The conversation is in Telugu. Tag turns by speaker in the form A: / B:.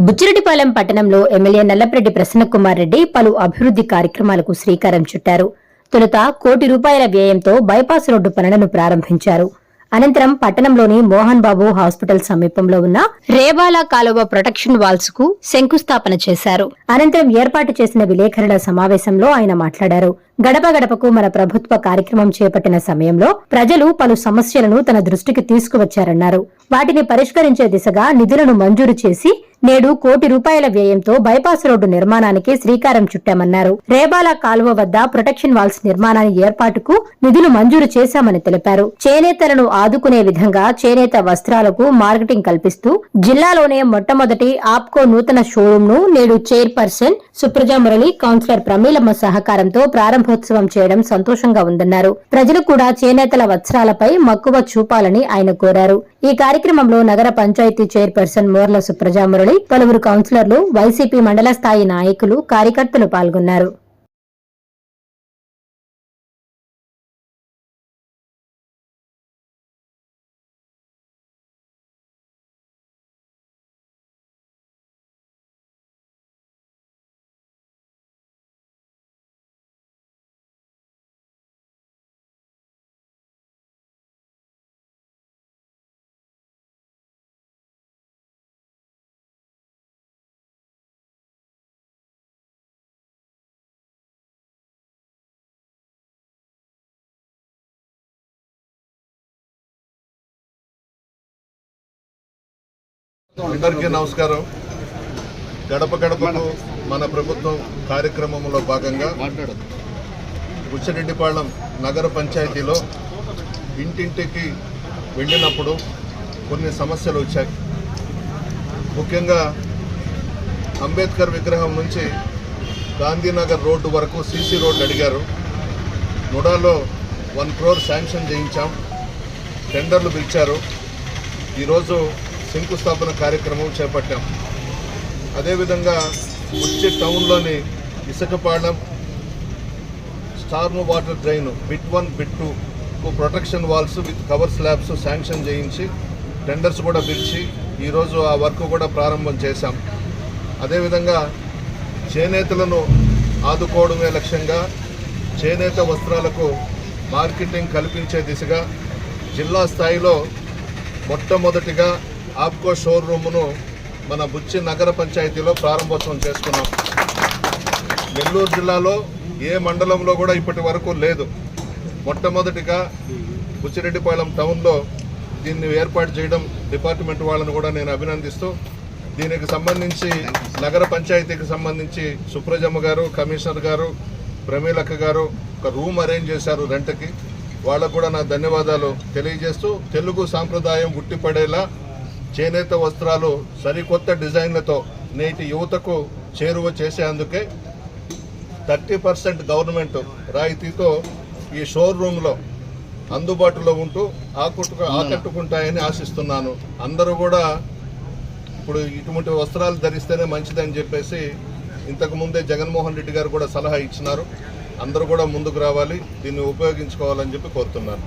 A: బుచ్చిరెడ్డిపాలెం పట్టణంలో ఎమ్మెల్యే నల్లపరెడ్డి ప్రసన్నకుమార్ రెడ్డి పలు అభివృద్ది కార్యక్రమాలకు శ్రీకారం చుట్టారు. తొలుత ₹1 కోటి వ్యయంతో బైపాస్ రోడ్డు పనులను ప్రారంభించారు. అనంతరం పట్టణంలోని మోహన్ బాబు హాస్పిటల్ సమీపంలో ఉన్న రేబాల కాలువ ప్రొటెక్షన్ వాల్స్ కు శంకుస్థాపన చేశారు. అనంతరం ఏర్పాటు చేసిన విలేకరుల సమావేశంలో ఆయన మాట్లాడారు. గడప గడపకు మన ప్రభుత్వ కార్యక్రమం చేపట్టిన సమయంలో ప్రజలు పలు సమస్యలను తన దృష్టికి తీసుకువచ్చారన్నారు. వాటిని పరిష్కరించే దిశగా నిధులను మంజూరు చేసి నేడు ₹1 కోటి వ్యయంతో బైపాస్ రోడ్డు నిర్మాణానికి శ్రీకారం చుట్టామన్నారు. రేబాల కాలువ వద్ద ప్రొటెక్షన్ వాల్స్ నిర్మాణాన్ని ఏర్పాటుకు నిధులు మంజూరు చేశామని తెలిపారు. చేనేతలను ఆదుకునే విధంగా చేనేత వస్త్రాలకు మార్కెటింగ్ కల్పిస్తూ జిల్లాలోనే మొట్టమొదటి ఆప్కో నూతన షోరూమ్ ను నేడు చైర్పర్సన్ సుప్రజా మురళి, కౌన్సిలర్ ప్రమీలమ్మ సహకారంతో ప్రారంభోత్సవం చేయడం సంతోషంగా ఉందన్నారు. ప్రజలు కూడా చేనేతల వస్త్రాలపై మక్కువ చూపాలని ఆయన కోరారు. ఈ కార్యక్రమంలో నగర పంచాయతీ చైర్పర్సన్ మోర్ల సుప్రజా మురళి, పలువురు కౌన్సిలర్లు, వైసీపీ మండల స్థాయి నాయకులు, కార్యకర్తలు పాల్గొన్నారు.
B: అందరికీ నమస్కారం. గడప గడపకు మన ప్రభుత్వం కార్యక్రమంలో భాగంగా బుచ్చిరెడ్డిపాలెం నగర పంచాయతీలో ఇంటింటికి వెళ్ళినప్పుడు కొన్ని సమస్యలు వచ్చాయి. ముఖ్యంగా అంబేద్కర్ విగ్రహం నుంచి గాంధీనగర్ రోడ్డు వరకు సీసీ రోడ్డు అడిగారు. నుడాలో 1 crore శాంక్షన్ చేయించాం, టెండర్లు పిలిచారు. ఈరోజు శంకుస్థాపన కార్యక్రమం చేపట్టాం. అదేవిధంగా బుచ్చి టౌన్లోని Isukapalem storm water drain bit 1, bit 2 protection walls with cover slabs sanction చేయించి టెండర్స్ కూడా పిలిచి ఈరోజు ఆ వర్క్ కూడా ప్రారంభం చేశాం. అదేవిధంగా చేనేతలను ఆదుకోవడమే లక్ష్యంగా చేనేత వస్త్రాలకు మార్కెటింగ్ కల్పించే దిశగా జిల్లా స్థాయిలో మొట్టమొదటిగా ఆప్కో షోరూమ్ను మన బుచ్చి నగర పంచాయతీలో ప్రారంభోత్సవం చేసుకున్నాం. నెల్లూరు జిల్లాలో ఏ మండలంలో కూడా ఇప్పటి వరకు లేదు. మొట్టమొదటిగా బుచ్చిరెడ్డిపాలెం టౌన్లో దీన్ని ఏర్పాటు చేయడం డిపార్ట్మెంట్ వాళ్ళని కూడా నేను అభినందిస్తూ, దీనికి సంబంధించి నగర పంచాయతీకి సంబంధించి సుప్రజమ్మ గారు, కమిషనర్ గారు, ప్రమీలక్క గారు ఒక రూమ్ అరేంజ్ చేశారు రెంట్కి. వాళ్ళకు కూడా నా ధన్యవాదాలు తెలియజేస్తూ, తెలుగు సాంప్రదాయం గుట్టిపడేలా చేనేత వస్త్రాలు సరికొత్త డిజైన్లతో నేటి యువతకు చేరువ చేసేందుకే 30% గవర్నమెంట్ రాయితీతో ఈ షోరూంలో అందుబాటులో ఉంటూ ఆకట్టుకుంటాయని ఆశిస్తున్నాను. అందరూ కూడా ఇప్పుడు ఇటువంటి వస్త్రాలు ధరిస్తేనే మంచిదని చెప్పేసి ఇంతకుముందే జగన్మోహన్ రెడ్డి గారు కూడా సలహా ఇచ్చినారు. అందరూ కూడా ముందుకు రావాలి, దీన్ని ఉపయోగించుకోవాలని చెప్పి కోరుతున్నాను.